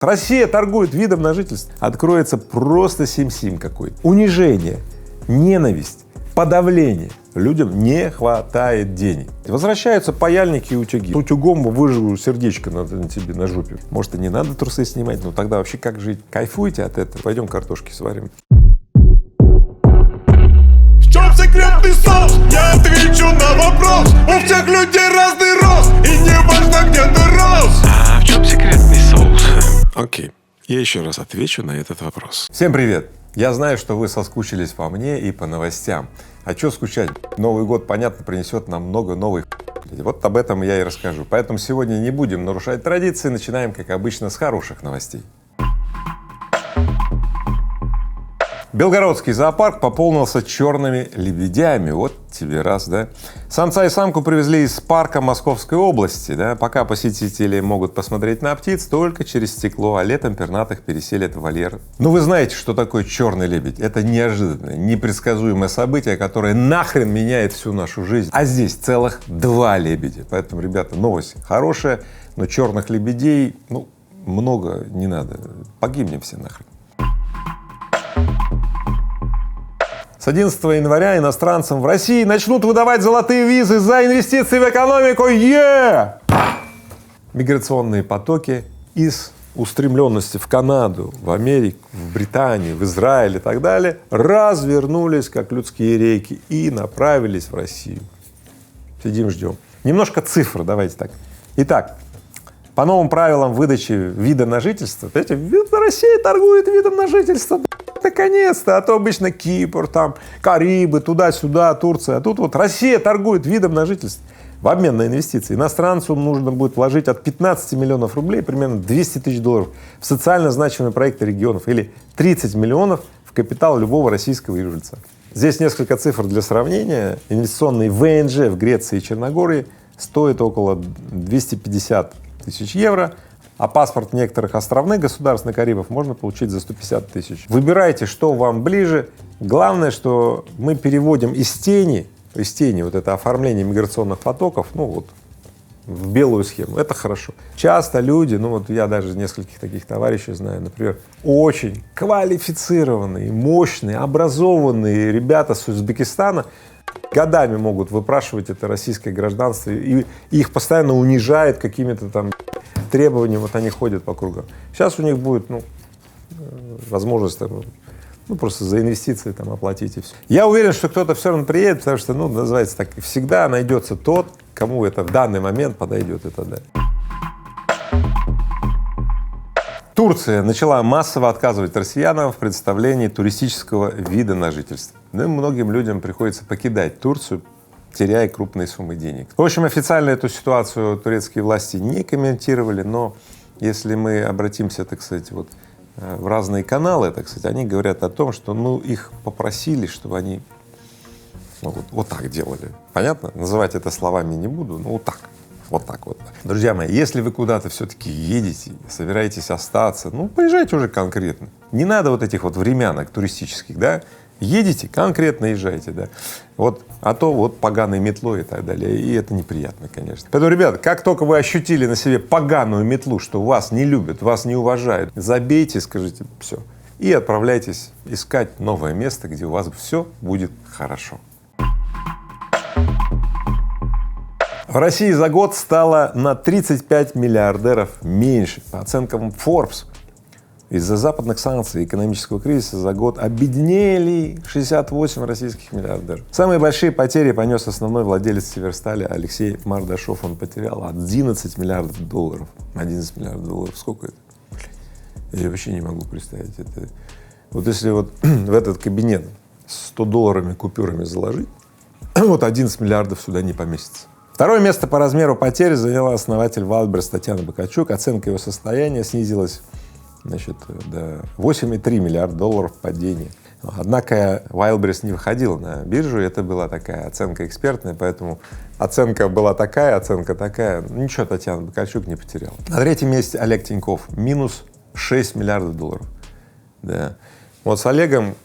Россия торгует видом на жительство. Откроется просто сим-сим какой-то. Унижение, ненависть, подавление. Людям не хватает денег. Возвращаются паяльники и утюги. Утюгом выжгу сердечко на тебе на жопе. Может, и не надо трусы снимать, но тогда вообще как жить? Кайфуйте от этого. Пойдем картошки сварим. В чем секретный соус? Я отвечу на вопрос. У всех людей разный рост, и не важно, где ты рос. А в чем секретный соус? Окей, я еще раз отвечу на этот вопрос. Всем привет! Я знаю, что вы соскучились по мне и по новостям. А что скучать? Новый год, понятно, принесет нам много новых. Вот об этом я и расскажу. Поэтому сегодня не будем нарушать традиции. Начинаем, как обычно, с хороших новостей. Белгородский зоопарк пополнился черными лебедями. Вот тебе раз, да? Самца и самку привезли из парка Московской области, да? Пока посетители могут посмотреть на птиц только через стекло, а летом пернатых переселят в вольер. Ну вы знаете, что такое черный лебедь? Это неожиданное, непредсказуемое событие, которое нахрен меняет всю нашу жизнь. А здесь целых 2 лебедя. Поэтому, ребята, новость хорошая, но черных лебедей, ну, много не надо. Погибнем все нахрен. С 11 января иностранцам в России начнут выдавать золотые визы за инвестиции в экономику. Миграционные потоки из устремленности в Канаду, в Америку, в Британию, в Израиль и так далее развернулись как людские рейки и направились в Россию. Сидим, ждем. Немножко цифр, давайте так. Итак, по новым правилам выдачи вида на жительство, Россия торгует видом на жительство. Наконец-то, а то обычно Кипр, там, Карибы, туда-сюда, Турция, а тут вот Россия торгует видом на жительство в обмен на инвестиции. Иностранцу нужно будет вложить от 15 миллионов рублей, примерно 200 тысяч долларов в социально значимые проекты регионов или 30 миллионов в капитал любого российского юрлица. Здесь несколько цифр для сравнения. Инвестиционный ВНЖ в Греции и Черногории стоит около 250 тысяч евро, а паспорт некоторых островных государств на Карибах можно получить за 150 тысяч. Выбирайте, что вам ближе. Главное, что мы переводим из тени вот это оформление миграционных потоков, ну вот, в белую схему. Это хорошо. Часто люди, ну вот я даже нескольких таких товарищей знаю, например, очень квалифицированные, мощные, образованные ребята с Узбекистана годами могут выпрашивать это российское гражданство, и их постоянно унижают какими-то там требованиями, вот они ходят по кругам. Сейчас у них будет, возможность там, просто за инвестиции там оплатить и все. Я уверен, что кто-то все равно приедет, потому что, называется так, всегда найдется тот, кому это в данный момент подойдет и так далее. Турция начала массово отказывать россиянам в предоставлении туристического вида на жительство. Ну, многим людям приходится покидать Турцию, теряя крупные суммы денег. В общем, официально эту ситуацию турецкие власти не комментировали, но если мы обратимся, так сказать, вот в разные каналы, так сказать, они говорят о том, что, их попросили, чтобы они вот так делали. Понятно? Называть это словами не буду, но вот так. Друзья мои, если вы куда-то все-таки едете, собираетесь остаться, поезжайте уже конкретно. Не надо вот этих вот времянок туристических, да? Едете, конкретно езжайте, да. А то поганой метлой и так далее, и это неприятно, конечно. Поэтому, ребята, как только вы ощутили на себе поганую метлу, что вас не любят, вас не уважают, забейте, скажите все, и отправляйтесь искать новое место, где у вас все будет хорошо. В России за год стало на 35 миллиардеров меньше. По оценкам Forbes, из-за западных санкций и экономического кризиса за год обеднели 68 российских миллиардеров. Самые большие потери понес основной владелец Северстали Алексей Мардашов. Он потерял 11 миллиардов долларов. 11 миллиардов долларов. Сколько это? Я вообще не могу представить. Это... если в этот кабинет 100 долларами купюрами заложить, 11 миллиардов сюда не поместится. Второе место по размеру потерь заняла основатель Wildberries Татьяна Бакарчук. Оценка его состояния снизилась до 8,3 миллиарда долларов падения. Однако Wildberries не выходила на биржу, это была такая оценка экспертная, поэтому оценка была такая, оценка такая. Ничего Татьяна Бакарчук не потеряла. На третьем месте Олег Тиньков, минус 6 миллиардов долларов. Да. С Олегом,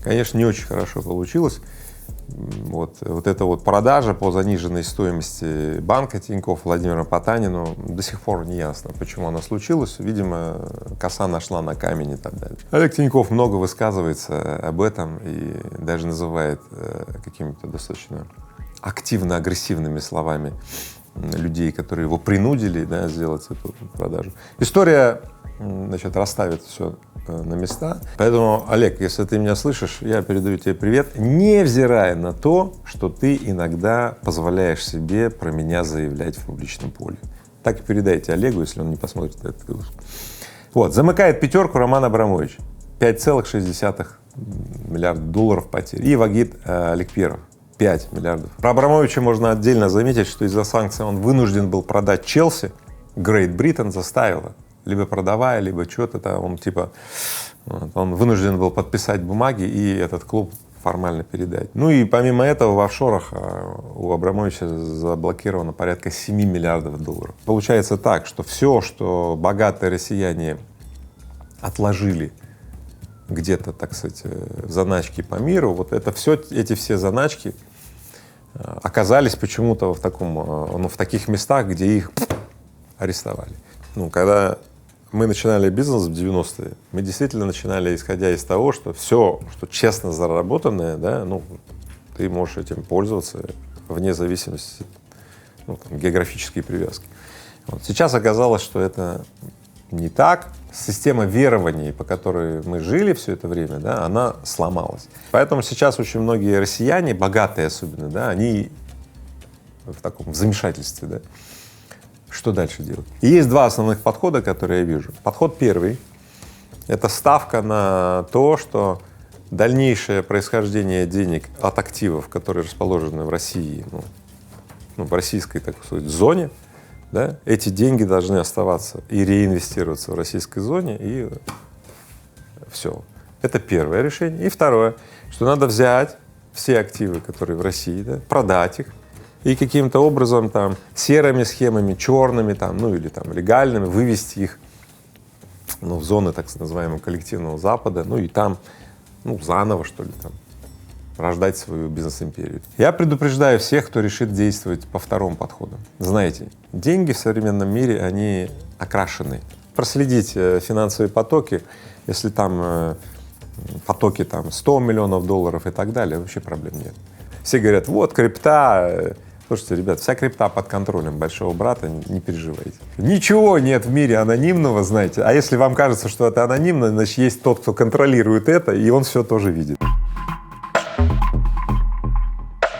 конечно, не очень хорошо получилось. Вот эта вот продажа по заниженной стоимости банка Тинькофф Владимиру Потанину до сих пор не ясно, почему она случилась. Видимо, коса нашла на камень и так далее. Олег Тинькофф много высказывается об этом и даже называет какими-то достаточно активно-агрессивными словами людей, которые его принудили, да, сделать эту продажу. История, значит, расставит все на места. Поэтому, Олег, если ты меня слышишь, я передаю тебе привет, невзирая на то, что ты иногда позволяешь себе про меня заявлять в публичном поле. Так и передайте Олегу, если он не посмотрит этот выпуск. Вот, замыкает пятерку Роман Абрамович, 5,6 миллиарда долларов потерь. И Вагит Аликперов, 5 миллиардов. Про Абрамовича можно отдельно заметить, что из-за санкций он вынужден был продать Челси, Great Britain заставила, либо продавая, либо что-то там, он типа, он вынужден был подписать бумаги и этот клуб формально передать. Ну и помимо этого в офшорах у Абрамовича заблокировано порядка 7 миллиардов долларов. Получается так, что все, что богатые россияне отложили где-то, так сказать, в заначке по миру, вот это все, эти все заначки оказались почему-то в таком, ну, в таких местах, где их арестовали. Ну, когда мы начинали бизнес в 90-е, мы действительно начинали, исходя из того, что все, что честно заработанное, да, ну, ты можешь этим пользоваться вне зависимости, ну, там, географической привязки. Вот. Сейчас оказалось, что это не так. Система верований, по которой мы жили все это время, да, она сломалась. Поэтому сейчас очень многие россияне, богатые особенно, да, они в таком замешательстве, да. Что дальше делать? И есть два основных подхода, которые я вижу. Подход первый — это ставка на то, что дальнейшее происхождение денег от активов, которые расположены в России, ну, в российской, так сказать, зоне, да, эти деньги должны оставаться и реинвестироваться в российской зоне, и все. Это первое решение. И второе, что надо взять все активы, которые в России, да, продать их, и каким-то образом там серыми схемами, черными там, ну или там легальными вывести их, ну, в зоны так называемого коллективного Запада, ну и там, ну, заново, что ли, там, рождать свою бизнес-империю. Я предупреждаю всех, кто решит действовать по второму подходу. Знаете, деньги в современном мире, они окрашены. Проследите финансовые потоки, если там потоки там 100 миллионов долларов и так далее, вообще проблем нет. Все говорят, вот крипта. Слушайте, ребят, вся крипта под контролем большого брата, не переживайте. Ничего нет в мире анонимного, знаете, а если вам кажется, что это анонимно, значит, есть тот, кто контролирует это, и он все тоже видит.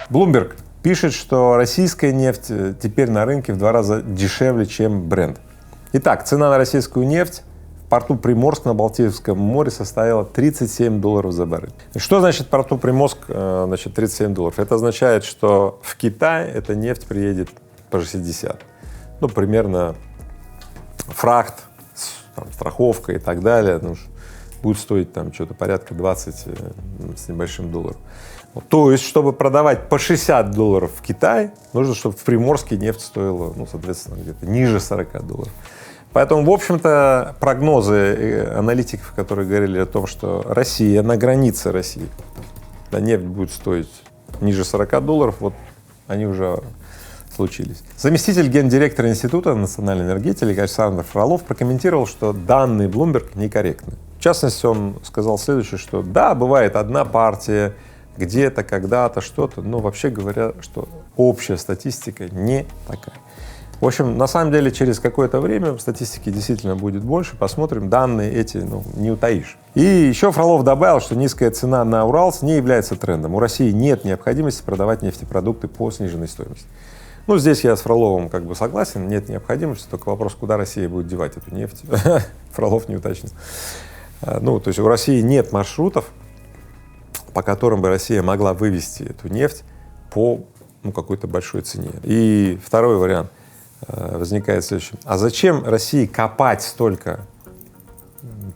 Bloomberg пишет, что российская нефть теперь на рынке в 2 раза дешевле, чем Brent. Итак, цена на российскую нефть в порту Приморск на Балтийском море составила $37 за баррель. Что значит в порту Приморск, значит, $37? Это означает, что в Китай эта нефть приедет по 60. Ну, примерно фрахт, там, страховка и так далее, ну, будет стоить там что-то порядка 20 с небольшим долларов. То есть, чтобы продавать по $60 в Китай, нужно, чтобы в Приморске нефть стоила, ну, соответственно, где-то ниже $40. Поэтому, в общем-то, прогнозы аналитиков, которые говорили о том, что Россия, на границе России, да, нефть будет стоить ниже $40, вот они уже случились. Заместитель гендиректора Института национальной энергетики Александр Фролов прокомментировал, что данные Bloomberg некорректны. В частности, он сказал следующее, что да, бывает одна партия, где-то, когда-то, что-то, но вообще говоря, что общая статистика не такая. В общем, на самом деле, через какое-то время статистики действительно будет больше, посмотрим, данные эти, ну, не утаишь. И еще Фролов добавил, что низкая цена на Уралс не является трендом. У России нет необходимости продавать нефтепродукты по сниженной стоимости. Ну, здесь я с Фроловым как бы согласен, нет необходимости, только вопрос, куда Россия будет девать эту нефть, Фролов не уточнил. Ну, то есть у России нет маршрутов, по которым бы Россия могла вывести эту нефть по, ну, какой-то большой цене. И второй вариант возникает следующим. А зачем России копать столько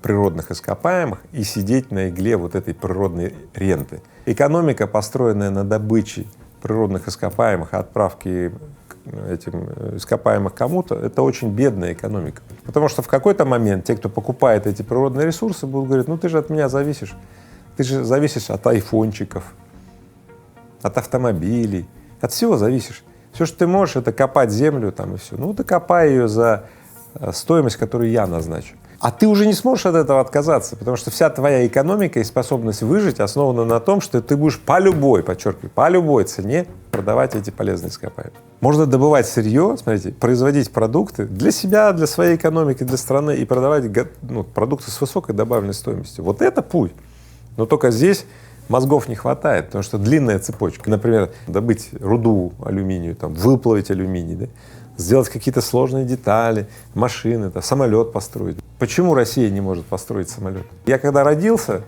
природных ископаемых и сидеть на игле вот этой природной ренты? Экономика, построенная на добыче природных ископаемых, отправке этим ископаемых кому-то, это очень бедная экономика. Потому что в какой-то момент те, кто покупает эти природные ресурсы, будут говорить, ну ты же от меня зависишь. Ты же зависишь от айфончиков, от автомобилей, от всего зависишь. Все, что ты можешь, это копать землю там и все. Ну, ты копай ее за стоимость, которую я назначу. А ты уже не сможешь от этого отказаться, потому что вся твоя экономика и способность выжить основана на том, что ты будешь по любой, подчеркиваю, по любой цене продавать эти полезные ископаемые. Можно добывать сырье, смотрите, производить продукты для себя, для своей экономики, для страны и продавать продукты с высокой добавленной стоимостью. Вот это путь. Но только здесь мозгов не хватает, потому что длинная цепочка. Например, добыть руду алюминию, там, выплавить алюминий, да? Сделать какие-то сложные детали, машины, самолет построить. Почему Россия не может построить самолет? Я когда родился,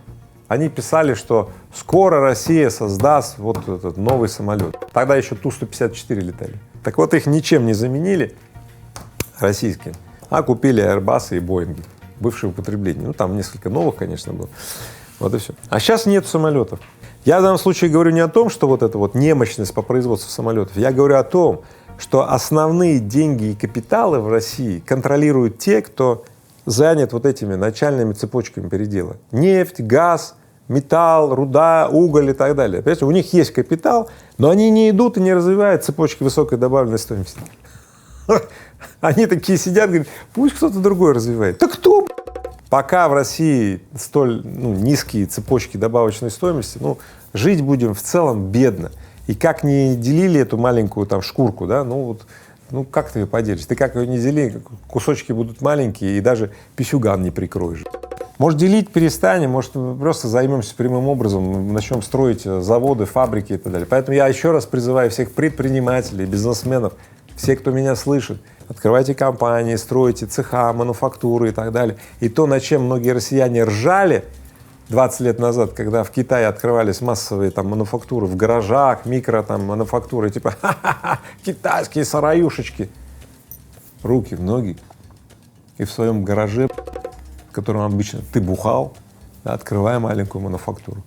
они писали, что скоро Россия создаст вот этот новый самолет. Тогда еще Ту-154 летали. Так вот, их ничем не заменили российские, а купили Airbus и Boeing, бывшие в употреблении. Ну, там несколько новых, конечно, было. Вот и все. А сейчас нет самолетов. Я в данном случае говорю не о том, что вот эта вот немощность по производству самолетов. Я говорю о том, что основные деньги и капиталы в России контролируют те, кто занят вот этими начальными цепочками передела. Нефть, газ, металл, руда, уголь и так далее. Понимаете, у них есть капитал, но они не идут и не развивают цепочки высокой добавленной стоимости. Они такие сидят, говорят, пусть кто-то другой развивает. Да кто? Пока в России столь низкие цепочки добавочной стоимости, жить будем в целом бедно. И как не делили эту маленькую там шкурку, да, как ты ее поделишь? Ты как ее не дели, кусочки будут маленькие, и даже писюган не прикроешь. Может, делить перестанем, может, просто займемся прямым образом, начнем строить заводы, фабрики и так далее. Поэтому я еще раз призываю всех предпринимателей, бизнесменов, все, кто меня слышит, открывайте компании, стройте цеха, мануфактуры и так далее. И то, над чем многие россияне ржали 20 лет назад, когда в Китае открывались массовые там мануфактуры в гаражах, мануфактуры, типа ха-ха-ха, китайские сараюшечки. Руки в ноги и в своем гараже, в котором обычно ты бухал, открывая маленькую мануфактуру.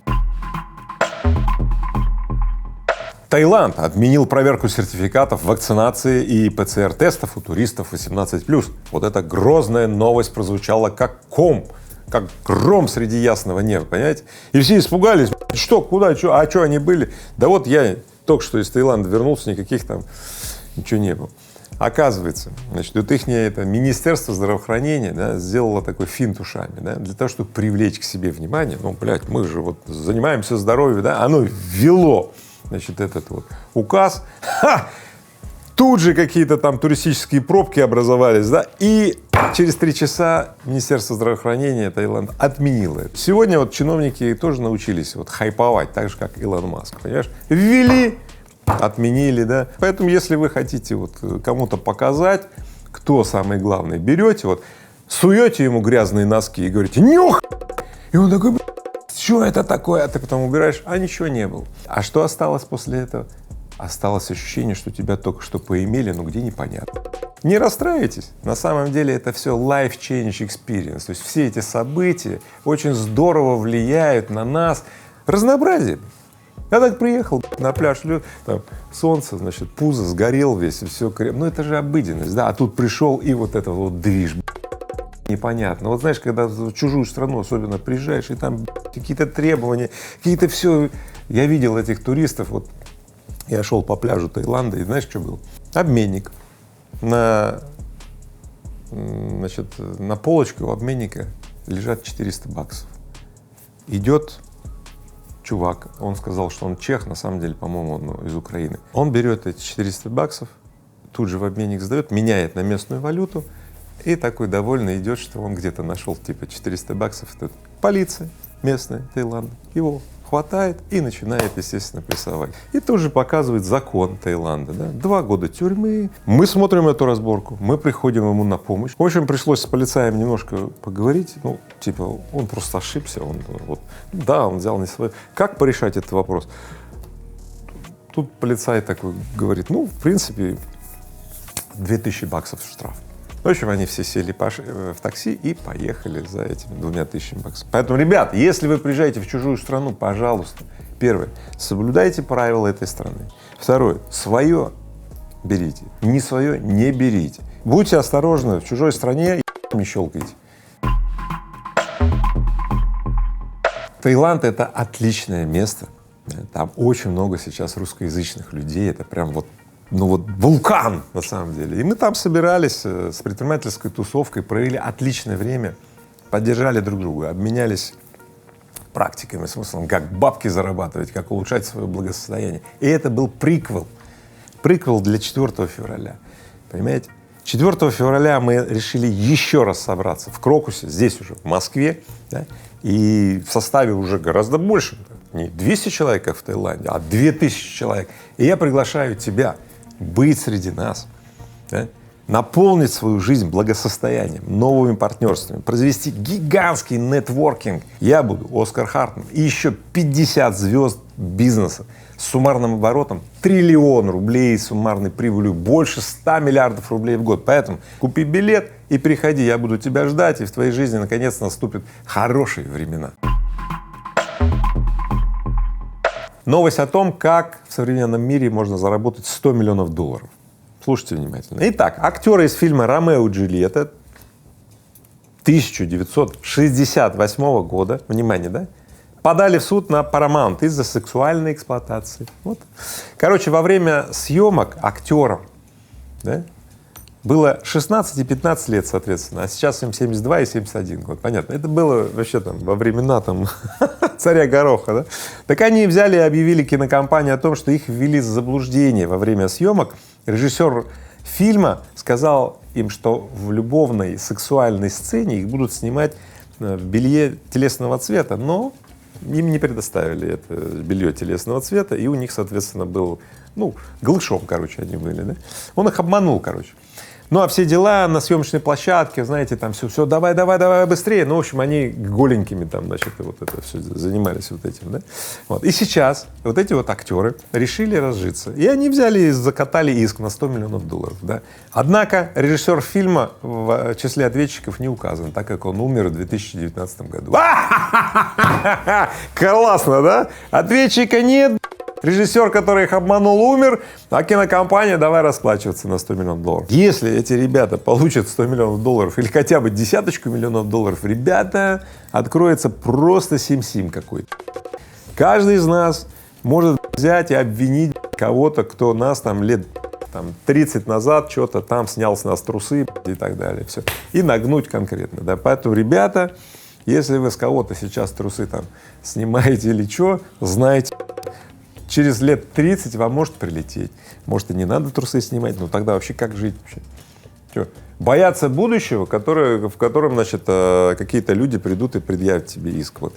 Таиланд отменил проверку сертификатов вакцинации и ПЦР-тестов у туристов 18+. Вот эта грозная новость прозвучала как гром среди ясного неба, понимаете? И все испугались, что, куда, что, а что они были? Да вот я только что из Таиланда вернулся, никаких там ничего не было. Оказывается, значит, вот их Министерство здравоохранения сделало такой финт ушами, для того, чтобы привлечь к себе внимание. Мы же вот занимаемся здоровьем, оно ввело, значит, этот вот указ. Тут же какие-то там туристические пробки образовались, и через 3 часа Министерство здравоохранения Таиланда отменило это. Сегодня вот чиновники тоже научились хайповать, так же, как Илон Маск, понимаешь? Ввели, отменили, Поэтому, если вы хотите кому-то показать, кто самый главный, берете, суете ему грязные носки и говорите «нюх!» И он такой «что это такое?» А ты потом убираешь, а ничего не было. А что осталось после этого? Осталось ощущение, что тебя только что поимели, но где непонятно. Не расстраивайтесь, на самом деле это все life change experience, то есть все эти события очень здорово влияют на нас. Разнообразие. Я так приехал на пляж, там солнце, значит, пузо сгорел весь, и все, это же обыденность, а тут пришел и вот это вот движ, непонятно. Знаешь, когда в чужую страну особенно приезжаешь, и там какие-то требования, какие-то все. Я видел этих туристов, я шел по пляжу Таиланда, и знаешь, что было? Обменник. На полочке у обменника лежат $400. Идет чувак, он сказал, что он чех, на самом деле, по-моему, он из Украины. Он берет эти $400, тут же в обменник сдает, меняет на местную валюту и такой довольный идет, что он где-то нашел типа $400. Тут полиция местная Таиланда его хватает и начинает, естественно, прессовать. И тоже показывает закон Таиланда, 2 года тюрьмы. Мы смотрим эту разборку, мы приходим ему на помощь. В общем, пришлось с полицаем немножко поговорить, он просто ошибся, он взял не свое. Как порешать этот вопрос? Тут полицай такой говорит, в принципе, $2000 штраф. В общем, они все сели в такси и поехали за этими $2000. Поэтому, ребят, если вы приезжаете в чужую страну, пожалуйста, первое, соблюдайте правила этой страны. Второе, свое берите, не свое не берите. Будьте осторожны, в чужой стране не щелкайте. Таиланд — это отличное место Там очень много сейчас русскоязычных людей, это прям вот, ну вот вулкан на самом деле. И мы там собирались с предпринимательской тусовкой, провели отличное время, поддержали друг друга, обменялись практиками, смыслом, как бабки зарабатывать, как улучшать свое благосостояние. И это был приквел для 4 февраля, понимаете? 4 февраля мы решили еще раз собраться в Крокусе, здесь уже, в Москве, да, и в составе уже гораздо больше, не 200 человек, как в Таиланде, а 2000 человек. И я приглашаю тебя быть среди нас, да, наполнить свою жизнь благосостоянием, новыми партнерствами, произвести гигантский нетворкинг. Я буду Оскар Хартман и еще 50 звезд бизнеса с суммарным оборотом 1 триллион рублей, суммарной прибылью больше 100 миллиардов рублей в год. Поэтому купи билет и приходи, я буду тебя ждать, и в твоей жизни наконец наступят хорошие времена. Новость о том, как в современном мире можно заработать 100 миллионов долларов. Слушайте внимательно. Итак, актеры из фильма «Ромео и Джульетта» 1968 года, внимание, да, подали в суд на Paramount из-за сексуальной эксплуатации. Вот. Короче, во время съемок актерам, да, было 16 и 15 лет, соответственно, а сейчас им 72 и 71 год. Понятно. Это было вообще там во времена там царя Гороха, да? Так они взяли и объявили кинокомпании о том, что их ввели в заблуждение во время съемок. Режиссер фильма сказал им, что в любовной сексуальной сцене их будут снимать в белье телесного цвета, но им не предоставили это белье телесного цвета, и у них, соответственно, был, ну, голышом, короче, они были, да? Он их обманул, короче. Ну, а все дела на съемочной площадке, знаете, там все, давай быстрее. Ну, в общем, они голенькими там, значит, вот это все занимались вот этим, да. Вот. И сейчас вот эти вот актеры решили разжиться. И они взяли и закатали иск на 100 миллионов долларов, да. Однако режиссер фильма в числе ответчиков не указан, так как он умер в 2019 году. Классно, да? Ответчика нет. Режиссер, который их обманул, умер, а кинокомпания давай расплачиваться на 100 миллионов долларов. Если эти ребята получат 100 миллионов долларов или хотя бы десяточку миллионов долларов, ребята, откроется просто сим-сим какой-то. Каждый из нас может взять и обвинить кого-то, кто нас там лет 30 назад что-то там снял с нас трусы и так далее, все. И нагнуть конкретно, да. Поэтому, ребята, если вы с кого-то сейчас трусы там снимаете или что, знайте, через лет 30 вам может прилететь. Может, и не надо трусы снимать, но тогда вообще как жить вообще? Что? Бояться будущего, в котором, значит, какие-то люди придут и предъявят тебе иск. Вот.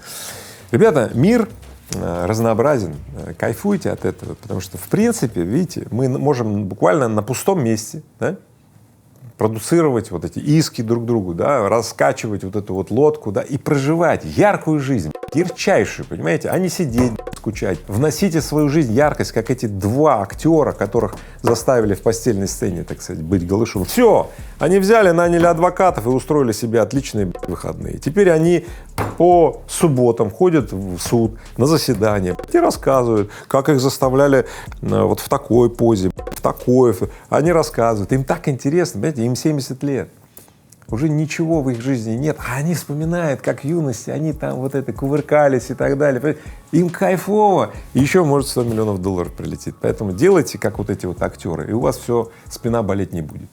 Ребята, мир разнообразен, кайфуйте от этого, потому что, в принципе, видите, мы можем буквально на пустом месте, да, продуцировать вот эти иски друг другу, да, раскачивать вот эту вот лодку, да, и проживать яркую жизнь, ярчайшую, понимаете, а не сидеть, скучать. Вносите в свою жизнь яркость, как эти два актера, которых заставили в постельной сцене, так сказать, быть голышом. Все, они взяли, наняли адвокатов и устроили себе отличные выходные. Теперь они по субботам ходят в суд на заседание и рассказывают, как их заставляли вот в такой позе, в такой. Они рассказывают, им так интересно, понимаете, им 70 лет. Уже ничего в их жизни нет, а они вспоминают, как в юности они там вот это кувыркались и так далее. Им кайфово. И еще может 100 миллионов долларов прилетит. Поэтому делайте, как вот эти вот актеры, и у вас все, спина болеть не будет.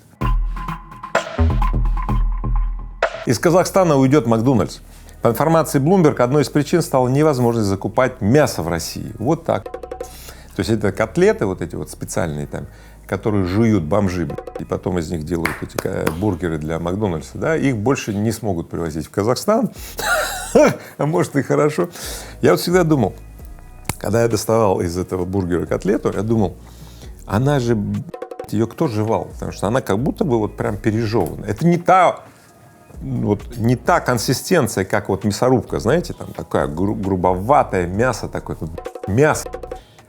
Из Казахстана уйдет Макдональдс. По информации Bloomberg, одной из причин стала невозможность закупать мясо в России. Вот так. То есть это котлеты вот эти вот специальные там, которые жуют бомжи, и потом из них делают эти бургеры для Макдональдса, да, их больше не смогут привозить в Казахстан, а может и хорошо. Я вот всегда думал, когда я доставал из этого бургера котлету, я думал, она же, ее кто жевал, потому что она как будто бы вот прям пережевана. Это не та консистенция, как вот мясорубка, знаете, там такая грубоватое мясо, такое мясо.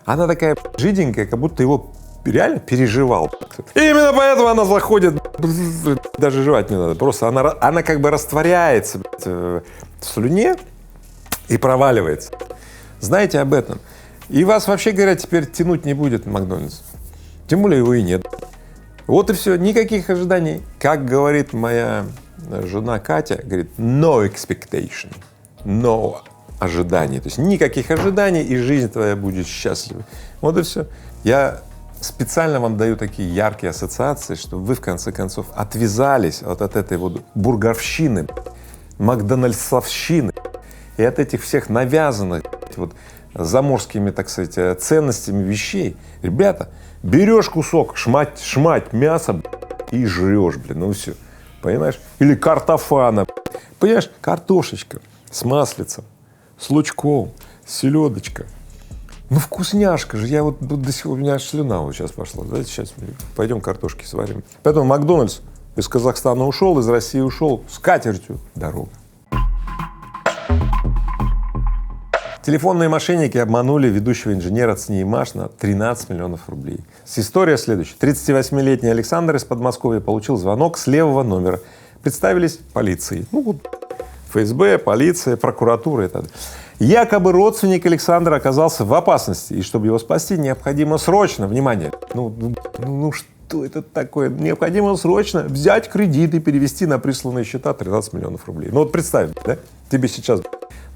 Она такая жиденькая, как будто его реально переживал. И именно поэтому она заходит, даже жевать не надо, просто она как бы растворяется в слюне и проваливается. Знайте об этом. И вас, вообще говоря, теперь тянуть не будет Макдональдс. Тем более его и нет. Вот и все, никаких ожиданий. Как говорит моя жена Катя, говорит, no expectation, no ожиданий. То есть никаких ожиданий, и жизнь твоя будет счастливой. Вот и все. Я специально вам даю такие яркие ассоциации, чтобы вы в конце концов отвязались от этой вот бургеровщины, макдональдсовщины и от этих всех навязанных вот заморскими, так сказать, ценностями вещей. Ребята, берешь кусок шмать мяса и жрешь, ну все, понимаешь? Или картофана, понимаешь? Картошечка с маслицем, с лучком, селедочка. Ну вкусняшка же, я вот до сих пор, у меня аж слюна вот сейчас пошла, давайте сейчас пойдем картошки сварим. Поэтому Макдональдс из Казахстана ушел, из России ушел, с катертью дорога. Телефонные мошенники обманули ведущего инженера ЦНИИМАШ на 13 миллионов рублей. История следующая. 38-летний Александр из Подмосковья получил звонок с левого номера. Представились полиции. Ну вот ФСБ, полиция, прокуратура и так далее. Якобы родственник Александра оказался в опасности, и чтобы его спасти, необходимо срочно, внимание, ну что это такое, необходимо срочно взять кредит и перевести на присланные счета 13 миллионов рублей. Ну вот представь, да, тебе сейчас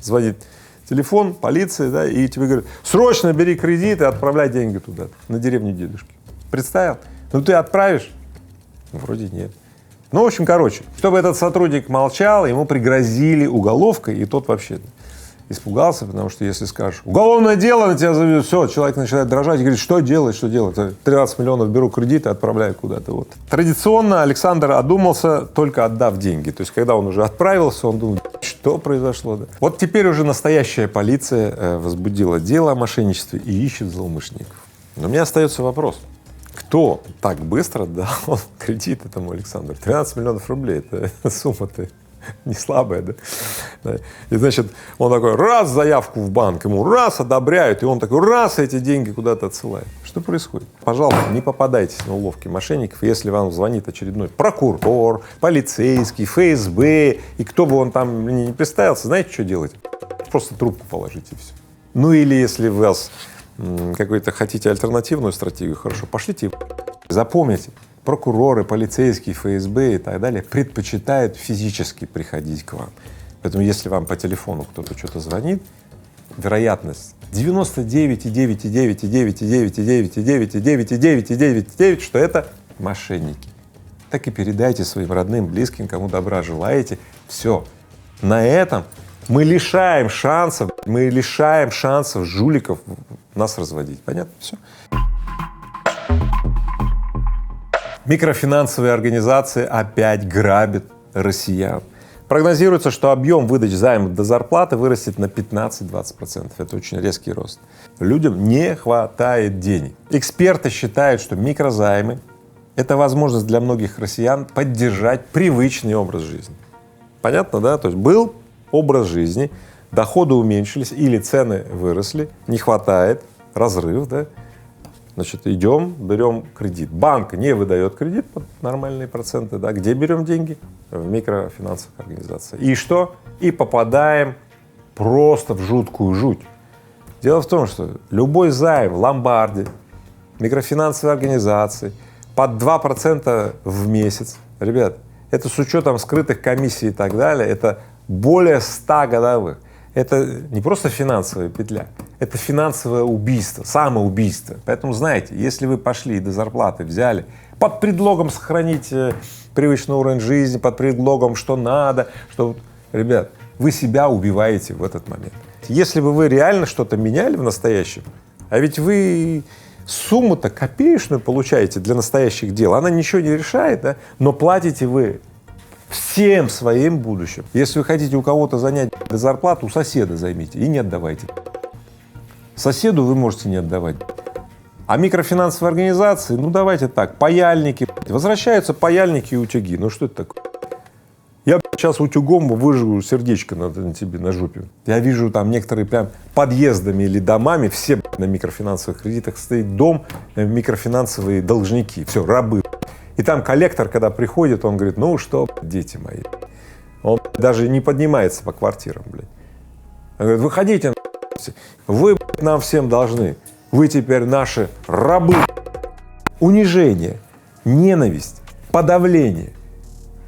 звонит телефон, полиция, да, и тебе говорят, срочно бери кредит и отправляй деньги туда, на деревню дедушки. Представил? Ну ты отправишь? Ну, вроде нет. Ну, в общем, короче, чтобы этот сотрудник молчал, ему пригрозили уголовкой, и тот вообще испугался, потому что если скажешь, уголовное дело на тебя заведут, все, человек начинает дрожать и говорит, что делать, 13 миллионов беру кредит и отправляю куда-то. Вот. Традиционно Александр одумался, только отдав деньги. То есть, когда он уже отправился, он думает, что произошло. Да? Вот теперь уже настоящая полиция возбудила дело о мошенничестве и ищет злоумышленников. Но у меня остается вопрос. Кто так быстро дал кредит этому Александру? 13 миллионов рублей, это сумма-то не слабая, да? И значит, он такой, раз заявку в банк, ему раз одобряют, и он такой, раз эти деньги куда-то отсылает. Что происходит? Пожалуйста, не попадайтесь на уловки мошенников, если вам звонит очередной прокурор, полицейский, ФСБ, и кто бы он там не представился, знаете, что делать? Просто трубку положите и все. Ну или если вы какой-то хотите альтернативную стратегию, хорошо, пошлите. Запомните, прокуроры, полицейские, ФСБ и так далее предпочитают физически приходить к вам. Поэтому если вам по телефону кто-то что-то звонит, вероятность 99,9, что это мошенники. Так и передайте своим родным, близким, кому добра желаете. Все. На этом мы лишаем шансов жуликов нас разводить. Понятно? Все. Микрофинансовые организации опять грабят россиян. Прогнозируется, что объем выдач займов до зарплаты вырастет на 15-20%. Это очень резкий рост. Людям не хватает денег. Эксперты считают, что микрозаймы — это возможность для многих россиян поддержать привычный образ жизни. Понятно, да? То есть был образ жизни, доходы уменьшились или цены выросли, не хватает, разрыв, да? Значит, идем, берем кредит. Банк не выдает кредит под нормальные проценты, да? Где берем деньги? В микрофинансовых организациях. И что? И попадаем просто в жуткую жуть. Дело в том, что любой займ в ломбарде, микрофинансовой организации под 2% в месяц, ребят, это с учетом скрытых комиссий и так далее, это более 100 годовых. Это не просто финансовая петля, это финансовое убийство, самоубийство. Поэтому, знаете, если вы пошли и до зарплаты взяли под предлогом сохранить привычный уровень жизни, под предлогом, что надо, что… Ребят, вы себя убиваете в этот момент. Если бы вы реально что-то меняли в настоящем, а ведь вы сумму-то копеечную получаете для настоящих дел, она ничего не решает, да? Но платите вы всем своим будущим. Если вы хотите у кого-то занять зарплату, у соседа займите и не отдавайте. Соседу вы можете не отдавать. А микрофинансовые организации, ну давайте так, паяльники, возвращаются паяльники и утюги. Ну что это такое? Я сейчас утюгом выжгу сердечко на тебе, на жопе. Я вижу там некоторые прям подъездами или домами, все на микрофинансовых кредитах стоит дом, микрофинансовые должники, все, рабы. И там коллектор, когда приходит, он говорит, ну что, дети мои, он даже не поднимается по квартирам, блядь. Он говорит, выходите, вы нам всем должны, вы теперь наши рабы. Унижение, ненависть, подавление,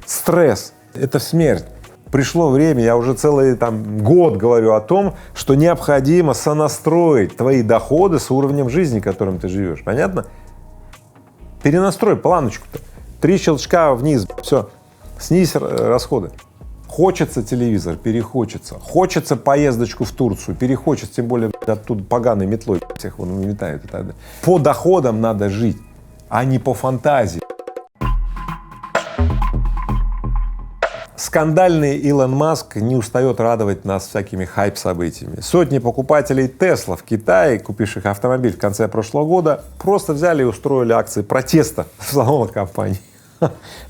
стресс — это смерть. Пришло время, я уже целый год говорю о том, что необходимо сонастроить твои доходы с уровнем жизни, которым ты живешь. Понятно? Перенастрой планочку-то. 3 щелчка вниз, все, снизь расходы. Хочется телевизор, перехочется. Хочется поездочку в Турцию, перехочется, тем более оттуда поганой метлой всех вон уметают и так далее. По доходам надо жить, а не по фантазии. Скандальный Илон Маск не устает радовать нас всякими хайп-событиями. Сотни покупателей Тесла в Китае, купивших автомобиль в конце прошлого года, просто взяли и устроили акции протеста в салонах компании.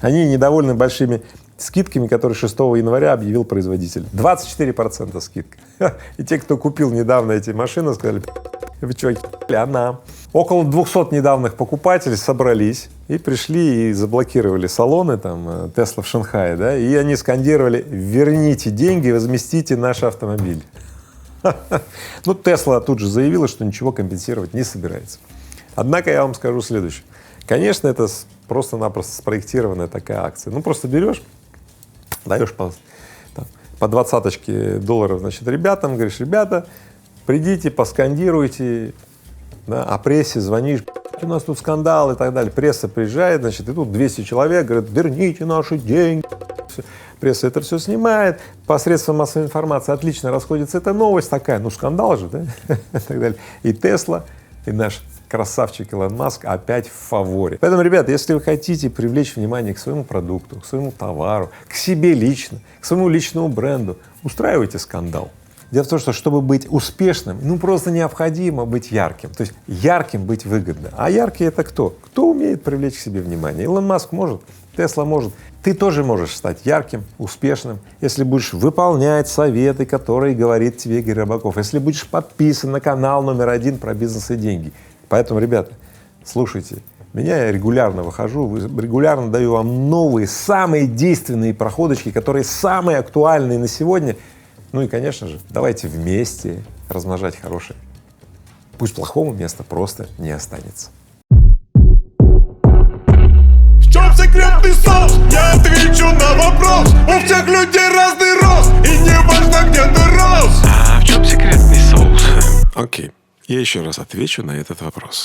Они недовольны большими скидками, которые 6 января объявил производитель. 24% скидка. И те, кто купил недавно эти машины, сказали: вы чё, она. Около 200 недавних покупателей собрались и пришли и заблокировали салоны Тесла в Шанхае, да, и они скандировали: верните деньги, возместите наш автомобиль. Ну, Тесла тут же заявила, что ничего компенсировать не собирается. Однако я вам скажу следующее. Конечно, это просто-напросто спроектированная такая акция. Ну, просто берешь, даешь по $20, значит, ребятам, говоришь: ребята, придите, поскандируйте, да, о прессе звонишь: у нас тут скандал и так далее. Пресса приезжает, значит, и тут 200 человек говорят: верните наши деньги. Пресса это все снимает, по средствам массовой информации отлично расходится эта новость такая, ну скандал же, да, и так далее. И Тесла, и наш красавчик Илон Маск опять в фаворе. Поэтому, ребята, если вы хотите привлечь внимание к своему продукту, к своему товару, к себе лично, к своему личному бренду, устраивайте скандал. Дело в том, что чтобы быть успешным, ну просто необходимо быть ярким. То есть ярким быть выгодно. А яркий — это кто? Кто умеет привлечь к себе внимание? Илон Маск может, Тесла может. Ты тоже можешь стать ярким, успешным, если будешь выполнять советы, которые говорит тебе Игорь Рыбаков, если будешь подписан на канал #1 про бизнес и деньги. Поэтому, ребята, слушайте меня, я регулярно выхожу, регулярно даю вам новые, самые действенные проходочки, которые самые актуальные на сегодня. Ну и, конечно же, давайте вместе размножать хорошее. Пусть плохому места просто не останется. В чем секретный соус? Я отвечу на вопрос. У всех людей разный рост, и не важно, где ты рос. А в чем секретный соус? Окей, я еще раз отвечу на этот вопрос.